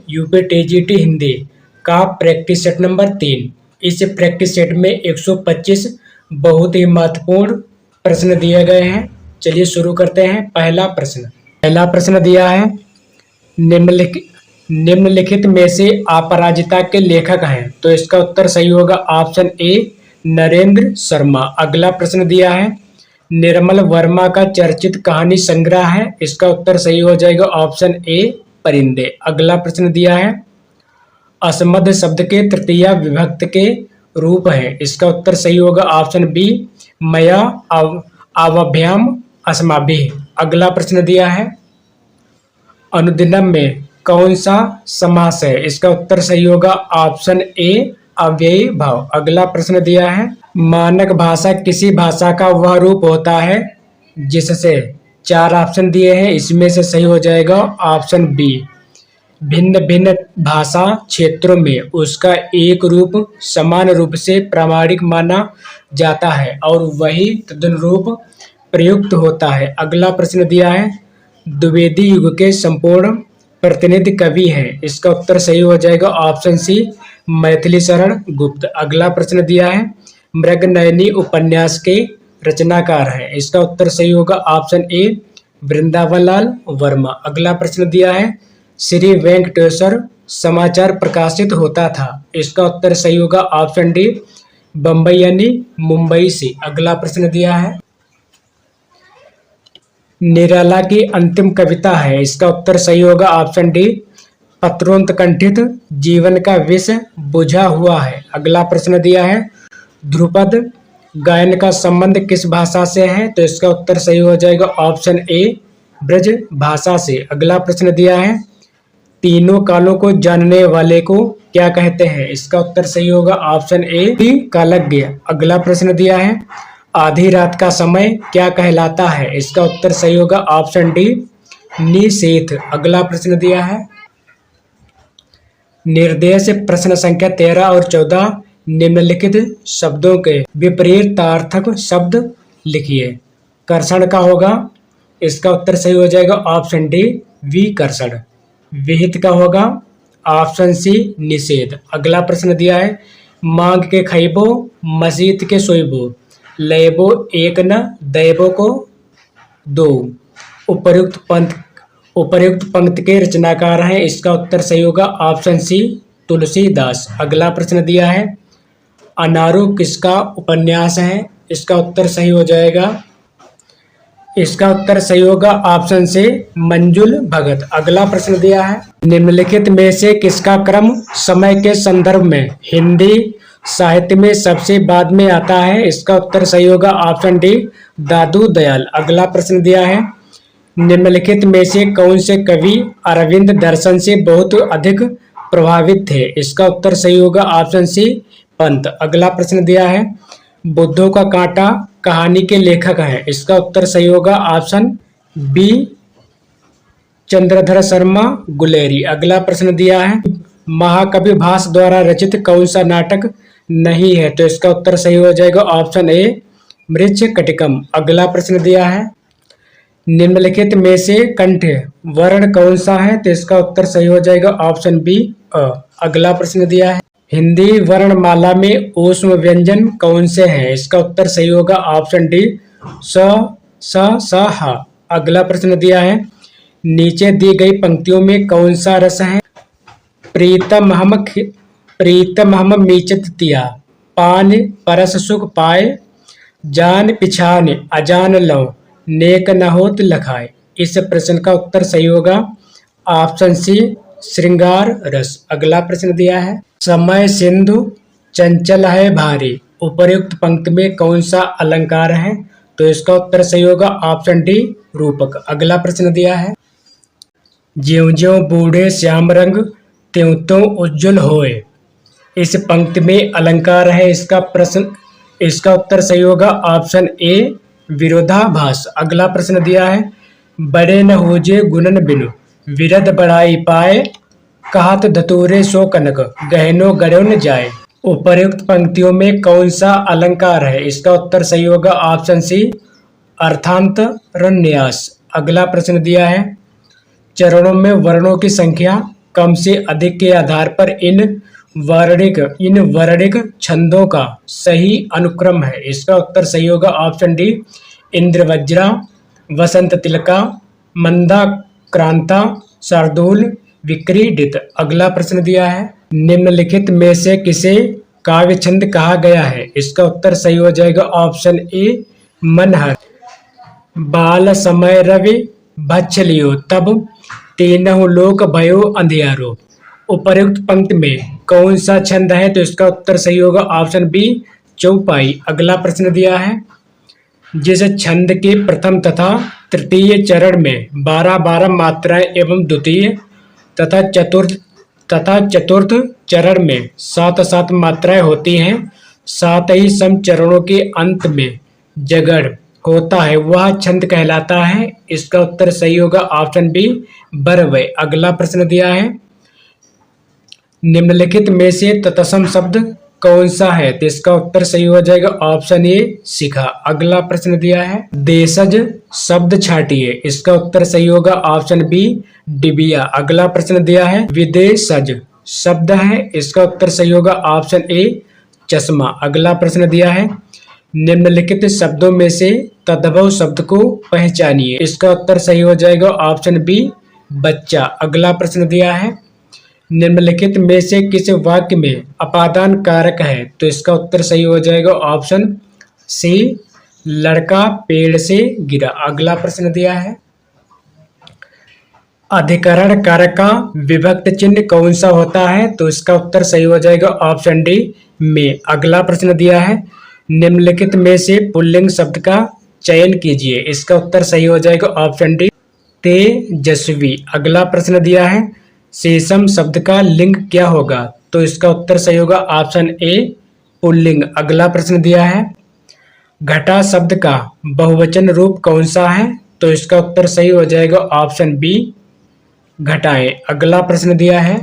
UP TGT Hindi का practice set number 3। इस practice set में 125 बहुत ही महत्वपूर्ण प्रश्न दिए गए हैं। चलिए शुरू करते हैं। पहला प्रश्न दिया है, निम्नलिखित में से अपराजिता के लेखक हैं। तो इसका उत्तर सही होगा ऑप्शन ए नरेंद्र शर्मा। अगला प्रश्न दिया है, निर्मल वर्मा का चर्चित कहानी संग्रह है। इसका उत्तर सही हो जाएगा ऑप्शन ए परिंदे। अगला प्रश्न दिया है, असमर्थ शब्द के तृतीया विभक्त के रूप है। इसका उत्तर सही होगा ऑप्शन बी मया अवभ्याम अस्माभिः। अगला प्रश्न दिया है, अनुदिनम में कौन सा समास है। इसका उत्तर सही होगा ऑप्शन ए अव्ययी भाव। अगला प्रश्न दिया है, मानक भाषा किसी भाषा का वह रूप होता है जिससे, 4 ऑप्शन दिए हैं, इसमें से सही हो जाएगा ऑप्शन बी भिन्न भिन्न भाषा क्षेत्रों में उसका एक रूप समान रूप से प्रामाणिक माना जाता है और वही तदनुरूप प्रयुक्त होता है। अगला प्रश्न दिया है, द्विवेदी युग के संपूर्ण प्रतिनिधि कवि हैं। इसका उत्तर सही हो जाएगा ऑप्शन सी मैथिली शरण गुप्त। अगला प्रश्न दिया है, मृगनयनी उपन्यास के रचनाकार हैं। इसका उत्तर सही होगा ऑप्शन ए वृंदावन लाल वर्मा। अगला प्रश्न दिया है, श्री वेंकटेश्वर समाचार प्रकाशित होता था। इसका उत्तर सही होगा ऑप्शन डी बम्बई यानी मुंबई से। अगला प्रश्न दिया है, निराला की अंतिम कविता है। इसका उत्तर सही होगा ऑप्शन डी पत्रोत्कंठित जीवन का विष बुझा हुआ है। अगला प्रश्न दिया है, ध्रुपद गायन का संबंध किस भाषा से है। तो इसका उत्तर सही हो जाएगा ऑप्शन ए ब्रज भाषा से। अगला प्रश्न दिया है, तीनों कालों को जानने वाले को क्या कहते हैं। इसका उत्तर सही होगा ऑप्शन ए कालज्ञ। अगला प्रश्न दिया है, आधी रात का समय क्या कहलाता है। इसका उत्तर सही होगा ऑप्शन डी निशीथ। अगला प्रश्न दिया है, निर्देश प्रश्न संख्या 13 और 14 निम्नलिखित शब्दों के विपरीतार्थक शब्द लिखिए। कर्षण का होगा, इसका उत्तर सही हो जाएगा ऑप्शन डी विकर्षण। विहित का होगा ऑप्शन सी निषेध। अगला प्रश्न दिया है, मांग के खइबो मसीत के सोइबो लयबो एक न दैबो को दो। उपर्युक्त पंक्ति के रचनाकार हैं। इसका उत्तर सही होगा ऑप्शन सी तुलसीदास। अगला प्रश्न दिया है, अनारू किसका उपन्यास है। इसका उत्तर सही हो जाएगा, इसका उत्तर सही होगा ऑप्शन से मंजुल भगत। अगला प्रश्न दिया है, निम्नलिखित में से किसका क्रम समय के संदर्भ में हिंदी साहित्य में सबसे बाद में आता है। इसका उत्तर सही होगा ऑप्शन डी दादू दयाल। अगला प्रश्न दिया है, निम्नलिखित में से कौन से कवि अरविंद दर्शन से बहुत अधिक प्रभावित थे। इसका उत्तर सही होगा ऑप्शन सी पंत। अगला प्रश्न दिया है, बुद्धों का कांटा कहानी के लेखक हैं। इसका उत्तर सही होगा ऑप्शन बी चंद्रधर शर्मा गुलेरी। अगला प्रश्न दिया है, महाकवि भास द्वारा रचित कौन सा नाटक नहीं है। तो इसका उत्तर सही हो जाएगा ऑप्शन ए मृच्छकटिकम। अगला प्रश्न दिया है, निम्नलिखित में से कंठ वर्ण कौन सा है। तो इसका उत्तर सही हो जाएगा ऑप्शन बी अ। अगला प्रश्न दिया है, हिंदी वर्णमाला में ऊष्म व्यंजन कौन से हैं। इसका उत्तर सही होगा ऑप्शन डी स स ह। अगला प्रश्न दिया है, नीचे दी गई पंक्तियों में कौन सा रस है। प्रीतम हम मीचत तिया पान परस सुख पाए जान पिछान अजान लो नेक न होत लखाए। इस प्रश्न का उत्तर सही होगा ऑप्शन सी श्रृंगार रस। अगला प्रश्न दिया है, समय सिंधु चंचल है भारी उपर्युक्त पंक्ति में कौन सा अलंकार है। तो इसका उत्तर सही होगा ऑप्शन डी रूपक। अगला प्रश्न दिया है, ज्यों ज्यों बूढ़े श्याम रंग त्यों त्यों उज्ज्वल होए। इस पंक्ति में अलंकार है। इसका उत्तर सही होगा ऑप्शन ए विरोधाभास। अगला प्रश्न दिया है, बड़े न होजे गुणन बिनु विरध बढ़ाई पाए कहत धतूरे सो कनक गहनो गड़ो न जाए। उपर्युक्त पंक्तियों में कौन सा अलंकार है। इसका उत्तर सही होगा ऑप्शन सी अर्थांतरन्यास। अगला प्रश्न दिया है, चरणों में वर्णों की संख्या कम से अधिक के आधार पर इन वर्णिक छंदों का सही अनुक्रम है। इसका उत्तर सही होगा ऑप्शन डी, इंद्रवज्रा, वसंत तिलका, मंदा क्रांता, शार्दूल, विक्रीडित। अगला प्रश्न दिया है, निम्नलिखित में से किसे काव्य छंद कहा गया है? इसका उत्तर सही हो जाएगा ऑप्शन ए, मनहर। बाल समय रवि भक्ष लियो तब, तीनहु लोक भयो अंधियारो। उपर्युक्त पंक्ति में कौन सा छंद है? तो इसका उत्तर सही होगा ऑप्शन बी, चौपाई। अगला प्रश्न दिया है, जिस छंद के प्रथम तथा तृतीय चरण में 12-12 मात्राएं एवं द्वितीय तथा चतुर्थ चरण में 7-7 मात्राएं होती हैं, साथ ही सम चरणों के अंत में जगड़ होता है, वह छंद कहलाता है। इसका उत्तर सही होगा ऑप्शन बी, बरवै। अगला प्रश्न दिया है, निम्नलिखित में से तत्सम शब्द कौन सा है? तो इसका उत्तर सही हो जाएगा ऑप्शन ए, शिखा। अगला प्रश्न दिया है, देशज शब्द छाटिए। इसका उत्तर सही होगा ऑप्शन बी, डिबिया। अगला प्रश्न दिया है, विदेशज शब्द है। इसका उत्तर सही होगा ऑप्शन ए, चश्मा। अगला प्रश्न दिया है, निम्नलिखित शब्दों में से तद्भव शब्द को पहचानिए। इसका उत्तर सही हो जाएगा ऑप्शन बी, बच्चा। अगला प्रश्न दिया है, निम्नलिखित में से किस वाक्य में अपादान कारक है? तो इसका उत्तर सही हो जाएगा ऑप्शन सी, लड़का पेड़ से गिरा। अगला प्रश्न दिया है, अधिकरण कारक का विभक्त चिन्ह कौन सा होता है? तो इसका उत्तर सही हो जाएगा ऑप्शन डी, में। अगला प्रश्न दिया है, निम्नलिखित में से पुल्लिंग शब्द का चयन कीजिए। इसका उत्तर सही हो जाएगा ऑप्शन डी, तेजस्वी। अगला प्रश्न दिया है, शेषम शब्द का लिंग क्या होगा? तो इसका उत्तर सही होगा ऑप्शन ए, पुल्लिंग। अगला प्रश्न दिया है, घटा शब्द का बहुवचन रूप कौन सा है? तो इसका उत्तर सही हो जाएगा ऑप्शन बी, घटाएं। अगला प्रश्न दिया है,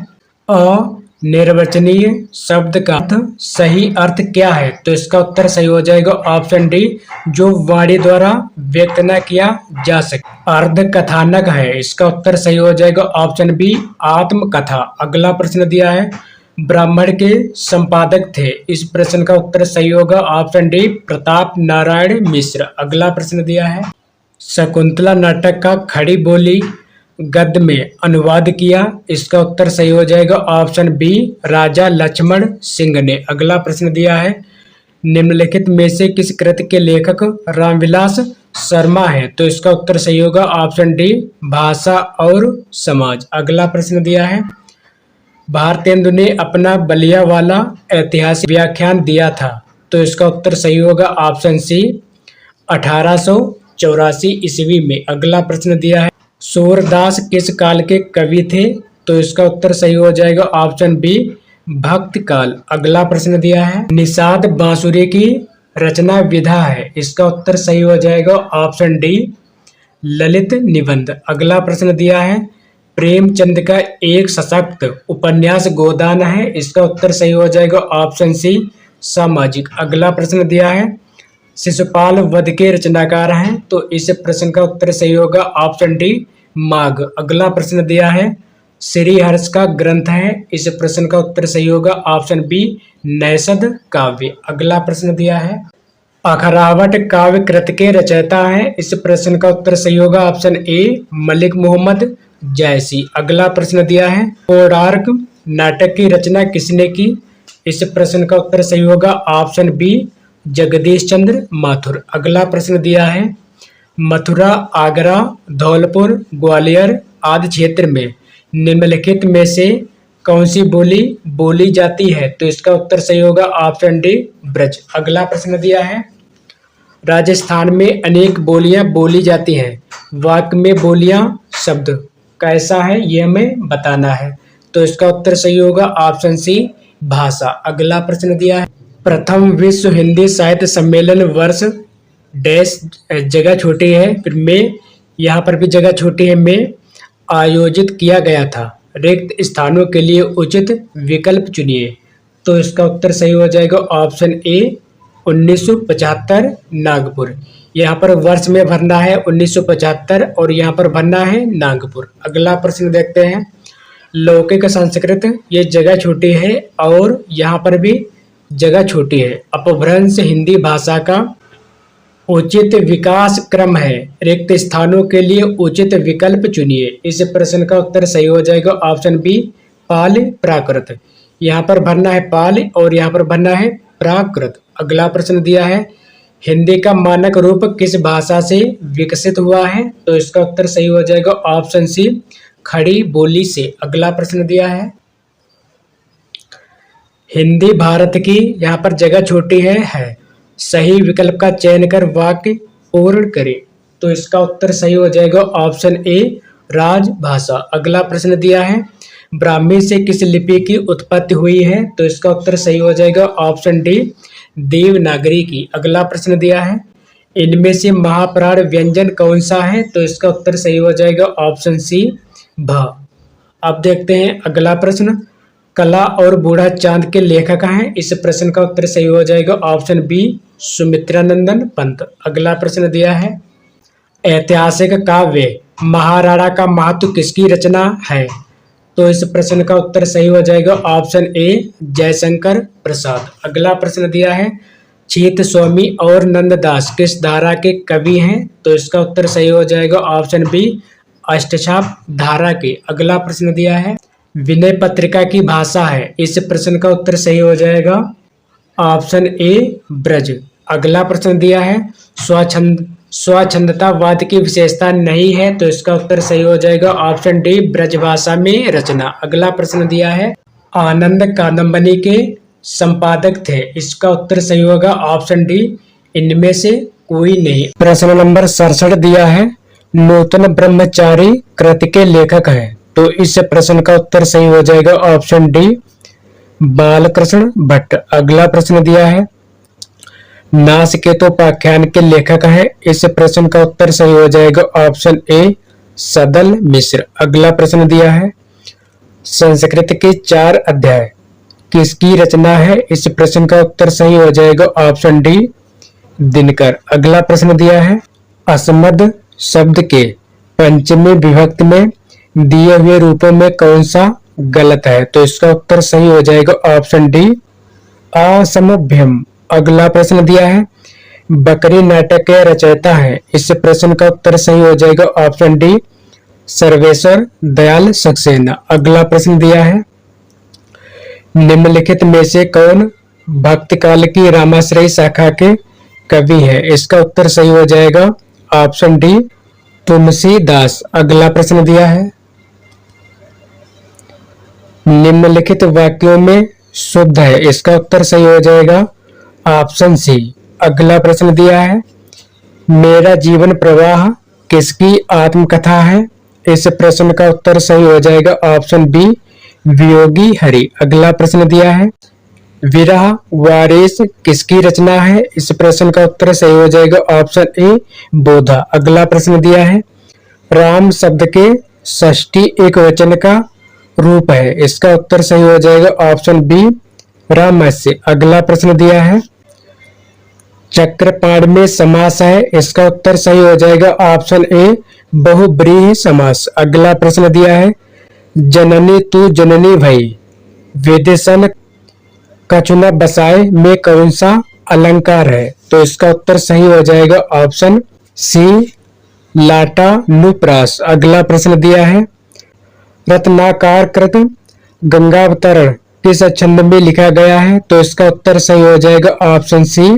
अनिर्वचनीय शब्द का सही अर्थ क्या है? तो इसका उत्तर सही हो जाएगा ऑप्शन डी, जो वाणी द्वारा व्यक्त न किया जा सके। अर्ध कथानक है। इसका उत्तर सही हो जाएगा ऑप्शन बी, आत्मकथा। अगला प्रश्न दिया है, ब्राह्मण के संपादक थे। इस प्रश्न का उत्तर सही होगा ऑप्शन डी, प्रताप नारायण मिश्र। अगला प्रश्न दिया है, शकुंतला नाटक का खड़ी बोली गद्य में अनुवाद किया। इसका उत्तर सही हो जाएगा ऑप्शन बी, राजा लक्ष्मण सिंह ने। अगला प्रश्न दिया है, निम्नलिखित में से किस कृति के लेखक रामविलास शर्मा है? तो इसका उत्तर सही होगा ऑप्शन डी, भाषा और समाज। अगला प्रश्न दिया है, भारतेंदु ने अपना बलिया वाला ऐतिहासिक व्याख्यान दिया था। तो इसका उत्तर सही होगा ऑप्शन सी, 1884 ईस्वी में। अगला प्रश्न दिया है, सूरदास किस काल के कवि थे? तो इसका उत्तर सही हो जाएगा ऑप्शन बी, भक्त काल। अगला प्रश्न दिया है, निषाद बांसुरी की रचना विधा है। इसका उत्तर सही हो जाएगा ऑप्शन डी, ललित निबंध। अगला प्रश्न दिया है, प्रेमचंद का एक सशक्त उपन्यास गोदान है। इसका उत्तर सही हो जाएगा ऑप्शन सी, सामाजिक। अगला प्रश्न दिया है, शिशुपाल वध के रचनाकार हैं। तो इस प्रश्न का उत्तर सही होगा ऑप्शन डी, माघ। अगला प्रश्न दिया है, श्रीहर्ष का ग्रंथ है। इस प्रश्न का उत्तर सही होगा ऑप्शन बी, नैषध काव्य। अगला प्रश्न दिया है, अखरावट काव्य कृत के रचयिता है। इस प्रश्न का उत्तर सही होगा ऑप्शन ए, मलिक मोहम्मद जैसी। अगला प्रश्न दिया है, कोणार्क नाटक की रचना किसने की? इस प्रश्न का उत्तर सही होगा ऑप्शन बी, जगदीश चंद्र माथुर। अगला प्रश्न दिया है, मथुरा, आगरा, धौलपुर, ग्वालियर आदि क्षेत्र में निम्नलिखित में से कौन सी बोली बोली जाती है? तो इसका उत्तर सही होगा ऑप्शन डी, ब्रज। अगला प्रश्न दिया है, राजस्थान में अनेक बोलियां बोली जाती हैं। वाक्य में बोलियां शब्द कैसा है यह हमें बताना है। तो इसका उत्तर सही होगा ऑप्शन सी, भाषा। अगला प्रश्न दिया है, प्रथम विश्व हिंदी साहित्य सम्मेलन वर्ष डैश, जगह छोटी है फिर में, यहाँ पर भी जगह छोटी है, में आयोजित किया गया था। रिक्त स्थानों के लिए उचित विकल्प चुनिए। तो इसका उत्तर सही हो जाएगा ऑप्शन ए, 1975 नागपुर। यहाँ पर वर्ष में भरना है 1975 और यहाँ पर भरना है नागपुर। अगला प्रश्न देखते हैं, लौकिक संस्कृत, ये जगह छोटी है और यहाँ पर भी जगह छोटी है। अपभ्रंश हिंदी भाषा का उचित विकास क्रम है। रिक्त स्थानों के लिए उचित विकल्प चुनिए। इस प्रश्न का उत्तर सही हो जाएगा ऑप्शन बी, पाल प्राकृत। यहाँ पर भरना है पाल और यहाँ पर भरना है प्राकृत। अगला प्रश्न दिया है, हिंदी का मानक रूप किस भाषा से विकसित हुआ है? तो इसका उत्तर सही हो जाएगा ऑप्शन सी, खड़ी बोली से। अगला प्रश्न दिया है, हिंदी भारत की, यहाँ पर जगह छोटी है। सही विकल्प का चयन कर वाक्य पूर्ण करें। तो इसका उत्तर सही हो जाएगा ऑप्शन ए, राजभाषा। अगला प्रश्न दिया है, ब्राह्मी से किस लिपि की उत्पत्ति हुई है? तो इसका उत्तर सही हो जाएगा ऑप्शन डी, देवनागरी की। अगला प्रश्न दिया है, इनमें से महाप्राण व्यंजन कौन सा है? तो इसका उत्तर सही हो जाएगा ऑप्शन सी, भ। अब देखते हैं अगला प्रश्न, कला और बूढ़ा चांद के लेखक हैं? इस प्रश्न का उत्तर सही हो जाएगा ऑप्शन बी, सुमित्रानंदन पंत। अगला प्रश्न दिया है, ऐतिहासिक काव्य महाराणा का महत्व किसकी रचना है? तो इस प्रश्न का उत्तर सही हो जाएगा ऑप्शन ए, जयशंकर प्रसाद। अगला प्रश्न दिया है, चीत स्वामी और नंददास किस धारा के कवि हैं? तो इसका उत्तर सही हो जाएगा ऑप्शन बी, अष्टछाप धारा के। अगला प्रश्न दिया है, विनय पत्रिका की भाषा है? इस प्रश्न का उत्तर सही हो जाएगा ऑप्शन ए, ब्रज। अगला प्रश्न दिया है, स्वच्छंदतावाद की विशेषता नहीं है? तो इसका उत्तर सही हो जाएगा ऑप्शन डी, ब्रजभाषा में रचना। अगला प्रश्न दिया है, आनंद कादंबनी के संपादक थे? इसका उत्तर सही होगा ऑप्शन डी, इनमें से कोई नहीं। प्रश्न नंबर 67 दिया है, नूतन ब्रह्मचारी कृति के लेखक हैं? तो इस प्रश्न का उत्तर सही हो जाएगा ऑप्शन डी, बालकृष्ण भट्ट। अगला प्रश्न दिया है, नासकेतोपाख्यान के लेखक हैं? इस प्रश्न का उत्तर सही हो जाएगा ऑप्शन ए, सदल मिश्र। अगला प्रश्न दिया है, संस्कृत के 4 अध्याय किसकी रचना है? इस प्रश्न का उत्तर सही हो जाएगा ऑप्शन डी, दिनकर। अगला प्रश्न दिया है, अस्मद शब्द के पंचमी विभक्ति में दिए हुए रूपों में कौन सा गलत है? तो इसका उत्तर सही हो जाएगा ऑप्शन डी, असमभ्यम। अगला प्रश्न दिया है, बकरी नाटक के रचयिता है? इस प्रश्न का उत्तर सही हो जाएगा ऑप्शन डी, सर्वेश्वर दयाल सक्सेना। अगला प्रश्न दिया है, निम्नलिखित में से कौन भक्ति काल की रामाश्रयी शाखा के कवि है? इसका उत्तर सही हो जाएगा ऑप्शन डी, तुलसीदास। अगला प्रश्न दिया है, निम्नलिखित वाक्यों में शुद्ध है? इसका उत्तर सही हो जाएगा ऑप्शन सी। अगला प्रश्न दिया है, मेरा जीवन प्रवाह किसकी आत्मकथा है? इस प्रश्न का उत्तर सही हो जाएगा ऑप्शन बी, वियोगी हरि। अगला प्रश्न दिया है, विरह वारिस किसकी रचना है? इस प्रश्न का उत्तर सही हो जाएगा ऑप्शन ए, बोधा। अगला प्रश्न दिया है, राम शब्द के षष्ठी एक वचन का रूप है? इसका उत्तर सही हो जाएगा ऑप्शन बी, रामस्य। अगला प्रश्न दिया है, चक्रपाण में समास है? इसका उत्तर सही हो जाएगा ऑप्शन ए, बहुब्रीहि समास। अगला प्रश्न दिया है, जननी तू जननी भई विदेशन कछुना बसाए में कौन सा अलंकार है? तो इसका उत्तर सही हो जाएगा ऑप्शन सी, लाटा नुप्रास। अगला प्रश्न दिया है, रत्नाकार कृत गंगावतरण किस छंद में लिखा गया है? तो इसका उत्तर सही हो जाएगा ऑप्शन सी,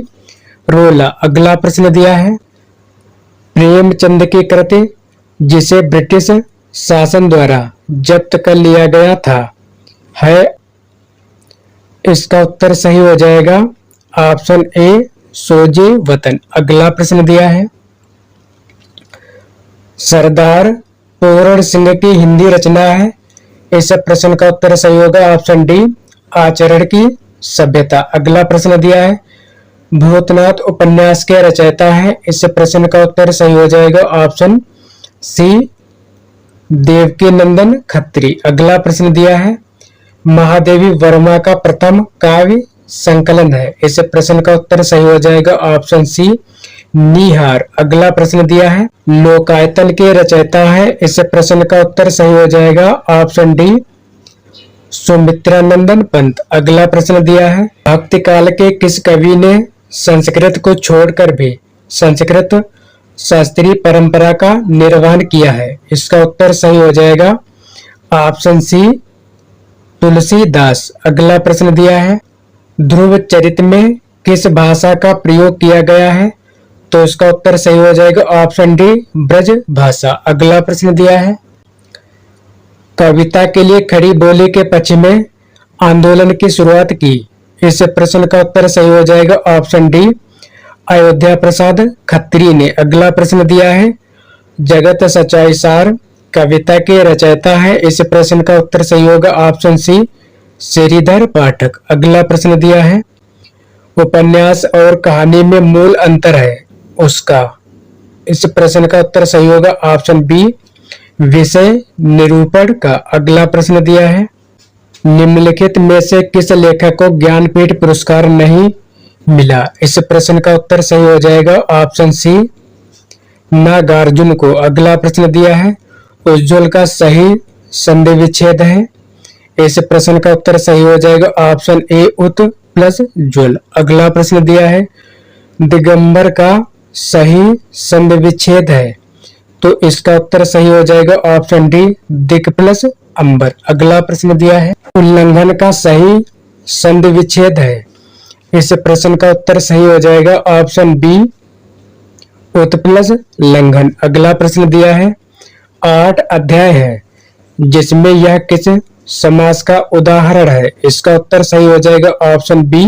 रोला। अगला प्रश्न दिया है, प्रेमचंद की कृति जिसे ब्रिटिश शासन द्वारा जब्त कर लिया गया था है? इसका उत्तर सही हो जाएगा ऑप्शन ए, सोजे वतन। अगला प्रश्न दिया है, सरदार पूरण सिंह की हिंदी रचना है? इस प्रश्न का उत्तर सही होगा ऑप्शन डी, आचरण की सभ्यता। अगला प्रश्न दिया है, भूतनाथ उपन्यास के रचयिता है? इस प्रश्न का उत्तर सही हो जाएगा ऑप्शन सी, देवकी नंदन खत्री। अगला प्रश्न दिया है, महादेवी वर्मा का प्रथम काव्य संकलन है? इस प्रश्न का उत्तर सही हो जाएगा ऑप्शन सी, निहार। अगला प्रश्न दिया है, लोकायतन के रचयिता है? इस प्रश्न का उत्तर सही हो जाएगा ऑप्शन डी, सुमित्रानंदन पंत। अगला प्रश्न दिया है, भक्ति काल के किस कवि ने संस्कृत को छोड़कर भी संस्कृत शास्त्रीय परंपरा का निर्वहन किया है? इसका उत्तर सही हो जाएगा ऑप्शन सी, तुलसीदास। अगला प्रश्न दिया है, ध्रुव चरित में किस भाषा का प्रयोग किया गया है? तो इसका उत्तर सही हो जाएगा ऑप्शन डी, ब्रज भाषा। अगला प्रश्न दिया है, कविता के लिए खड़ी बोली के पक्ष में आंदोलन की शुरुआत की? इस प्रश्न का उत्तर सही हो जाएगा ऑप्शन डी, अयोध्या प्रसाद खत्री ने। अगला प्रश्न दिया है, जगत सच्चाई सार कविता के रचयिता है? इस प्रश्न का उत्तर सही होगा ऑप्शन सी, श्रीधर पाठक। अगला प्रश्न दिया है, उपन्यास और कहानी में मूल अंतर है उसका? इस प्रश्न का उत्तर सही होगा ऑप्शन बी, विषय निरूपण का। अगला प्रश्न दिया है, निम्नलिखित में से किस लेखक को ज्ञानपीठ पुरस्कार नहीं मिला? इस प्रश्न का उत्तर सही हो जाएगा ऑप्शन सी, नागार्जुन को। अगला प्रश्न दिया है, उज्ज्वल का सही संधि विच्छेद है? इस प्रश्न का उत्तर सही हो जाएगा ऑप्शन ए, उत प्लस ज्वल। अगला प्रश्न दिया है, दिगंबर का सही संधि विच्छेद है? तो इसका उत्तर सही हो जाएगा ऑप्शन डी, दिक प्लस अंबर। अगला प्रश्न दिया है, उल्लंघन का सही संधि विच्छेद है? इस प्रश्न का उत्तर सही हो जाएगा ऑप्शन बी, उत प्लस लंघन। अगला प्रश्न दिया है, 8 अध्याय है जिसमें यह किस समास का उदाहरण है? इसका उत्तर सही हो जाएगा ऑप्शन बी,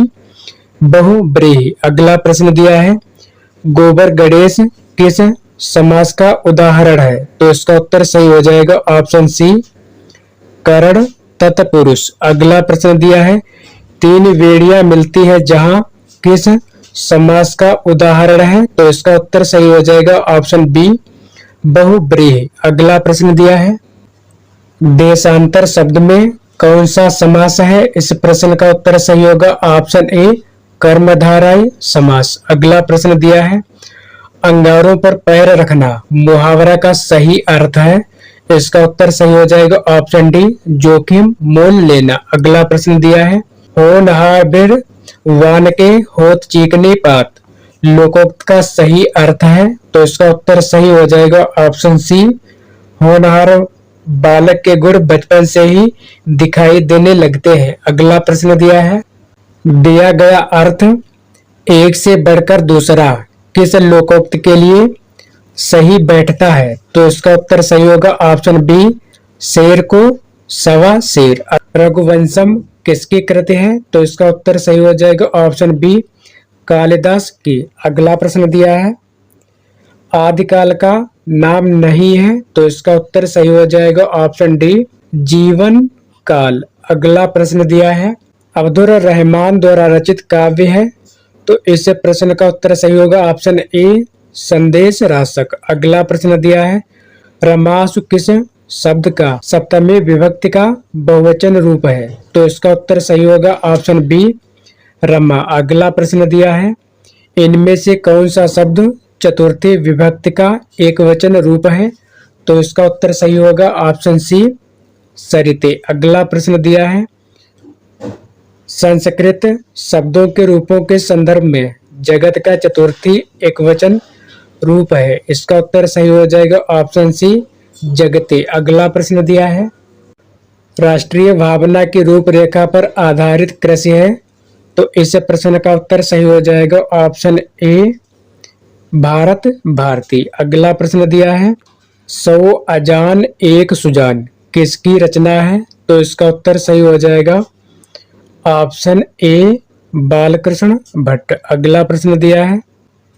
बहुव्रीहि। अगला प्रश्न दिया है, गोबर गणेश किस समास का उदाहरण है? तो इसका उत्तर सही हो जाएगा ऑप्शन सी, करण तत्पुरुष। अगला प्रश्न दिया है, 3 बेड़ियां मिलती है जहां किस समास का उदाहरण है? तो इसका उत्तर सही हो जाएगा ऑप्शन बी, बहुव्रीहि। अगला प्रश्न दिया है, देशांतर शब्द में कौन सा समास है? इस प्रश्न का उत्तर सही होगा ऑप्शन ए, कर्मधारय समास। अगला प्रश्न दिया है, अंगारों पर पैर रखना मुहावरा का सही अर्थ है? इसका उत्तर सही हो जाएगा ऑप्शन डी, जोखिम मोल लेना। अगला प्रश्न दिया है, होनहार बिर वान के होत चीकनी पात लोकोक्त का सही अर्थ है? तो इसका उत्तर सही हो जाएगा ऑप्शन सी, होनहार बालक के गुण बचपन से ही दिखाई देने लगते हैं। अगला प्रश्न दिया है, दिया गया अर्थ एक से बढ़कर दूसरा किस लोकोक्त के लिए सही बैठता है? तो इसका उत्तर सही होगा ऑप्शन बी, शेर को सवा शेर। रघुवंशम किसकी कृति है? तो इसका उत्तर सही हो जाएगा ऑप्शन बी, कालिदास की। अगला प्रश्न दिया है, आदिकाल का नाम नहीं है? तो इसका उत्तर सही हो जाएगा ऑप्शन डी, जीवन काल। अगला प्रश्न दिया है, अब्दुर रहमान द्वारा रचित काव्य है? तो इस प्रश्न का उत्तर सही होगा ऑप्शन ए, संदेश राशक। अगला प्रश्न दिया है, रमासु किस शब्द का सप्तमी विभक्ति का बहुवचन रूप है? तो इसका उत्तर सही होगा ऑप्शन बी, रमा। अगला प्रश्न दिया है, इनमें से कौन सा शब्द चतुर्थी विभक्ति का एक वचन रूप है? तो इसका उत्तर सही होगा ऑप्शन सी, सरिते। अगला प्रश्न दिया है, संस्कृत शब्दों के रूपों के संदर्भ में जगत का चतुर्थी एक वचन रूप है? इसका उत्तर सही हो जाएगा ऑप्शन सी, जगते। अगला प्रश्न दिया है, राष्ट्रीय भावना की रूपरेखा पर आधारित कृषि है? तो इस प्रश्न का उत्तर सही हो जाएगा ऑप्शन ए, भारत भारती। अगला प्रश्न दिया है, 100 अजान एक सुजान किसकी रचना है? तो इसका उत्तर सही हो जाएगा ऑप्शन ए, बालकृष्ण भट्ट। अगला प्रश्न दिया है,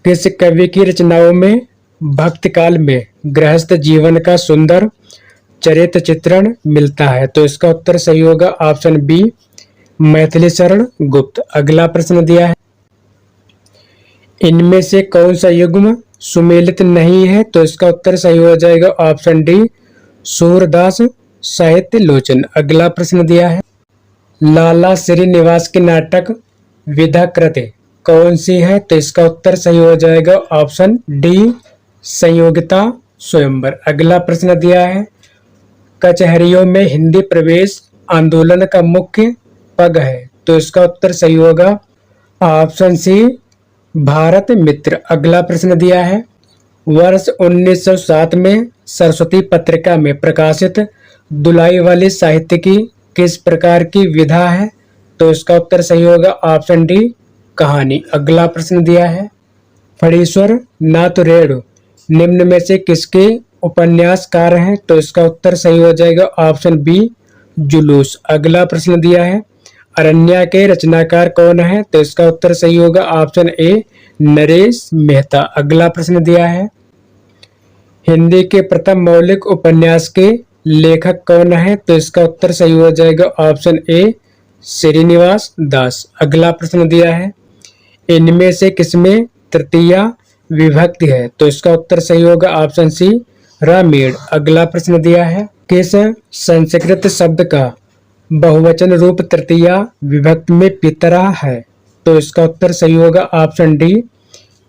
किस कवि की रचनाओं में भक्ति काल में गृहस्थ जीवन का सुंदर चरित्र चित्रण मिलता है? तो इसका उत्तर सही होगा ऑप्शन बी, मैथिली शरण गुप्त। अगला प्रश्न दिया है, इनमें से कौन सा युग्म सुमेलित नहीं है? तो इसका उत्तर सही हो जाएगा ऑप्शन डी, सूरदास साहित्य लोचन। अगला प्रश्न दिया है, लाला श्रीनिवास के नाटक विधा कृति कौन सी है? तो इसका उत्तर सही हो जाएगा ऑप्शन डी, संयोगिता स्वयंवर। अगला प्रश्न दिया है, कचहरियों में हिंदी प्रवेश आंदोलन का मुख्य पग है? तो इसका उत्तर सही होगा ऑप्शन सी, भारत मित्र। अगला प्रश्न दिया है, वर्ष 1907 में सरस्वती पत्रिका में प्रकाशित दुलाई वाली साहित्य की किस प्रकार की विधा है? तो इसका उत्तर सही होगा ऑप्शन डी, कहानी। अगला प्रश्न दिया है, फणीश्वर नाथ रेणु निम्न में से किसके उपन्यासकार हैं? तो इसका उत्तर सही हो जाएगा ऑप्शन बी, जुलूस। अगला प्रश्न दिया है, अरण्या के रचनाकार कौन है? तो इसका उत्तर सही होगा ऑप्शन ए, नरेश मेहता। अगला प्रश्न दिया है, हिंदी के प्रथम मौलिक उपन्यास के लेखक कौन है? तो इसका उत्तर सही हो जाएगा ऑप्शन ए, श्रीनिवास दास। अगला प्रश्न दिया है, इनमें से किसमें तृतीया विभक्ति है? तो इसका उत्तर सही होगा ऑप्शन सी, रामेण। अगला प्रश्न दिया है, किस संस्कृत शब्द का बहुवचन रूप तृतीया विभक्ति में पितरा है? तो इसका उत्तर सही होगा ऑप्शन डी,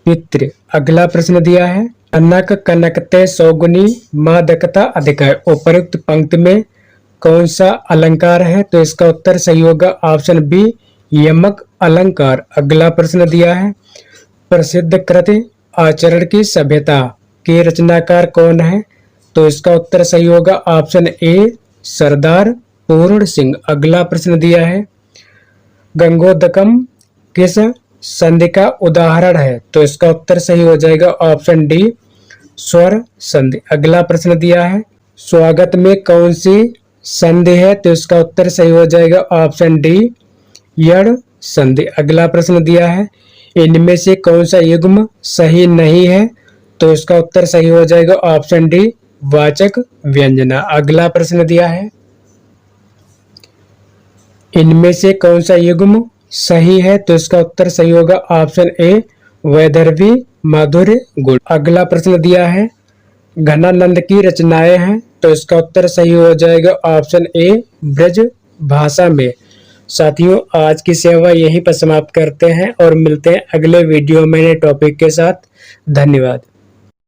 पितृ। अगला प्रश्न दिया है, कनक कनकते सौगुनी मादकता अधिक है, उपरोक्त पंक्ति में कौन सा अलंकार है? तो इसका उत्तर सही होगा ऑप्शन बी, यमक अलंकार। अगला प्रश्न दिया है, प्रसिद्ध कृति आचरण की सभ्यता के रचनाकार कौन है? तो इसका उत्तर सही होगा ऑप्शन ए, सरदार पूर्ण सिंह। अगला प्रश्न दिया है, गंगोदकम किस संधि का उदाहरण है? तो इसका उत्तर सही हो जाएगा ऑप्शन डी, स्वर संधि। अगला प्रश्न दिया है, स्वागत में कौन सी संधि है? तो इसका उत्तर सही हो जाएगा ऑप्शन डी, यण संधि। अगला प्रश्न दिया है, इनमें से कौन सा युग्म सही नहीं है? तो इसका उत्तर सही हो जाएगा ऑप्शन डी, वाचक व्यंजना। अगला प्रश्न दिया है, इनमें से कौन सा युग्म सही है? तो इसका उत्तर सही होगा ऑप्शन ए, वैदर्भी माधुर्य गुण। अगला प्रश्न दिया है, घनानंद की रचनाएं हैं। तो इसका उत्तर सही हो जाएगा ऑप्शन ए, ब्रज भाषा में। साथियों, आज की सेवा यहीं पर समाप्त करते हैं और मिलते हैं अगले वीडियो में नए टॉपिक के साथ। धन्यवाद।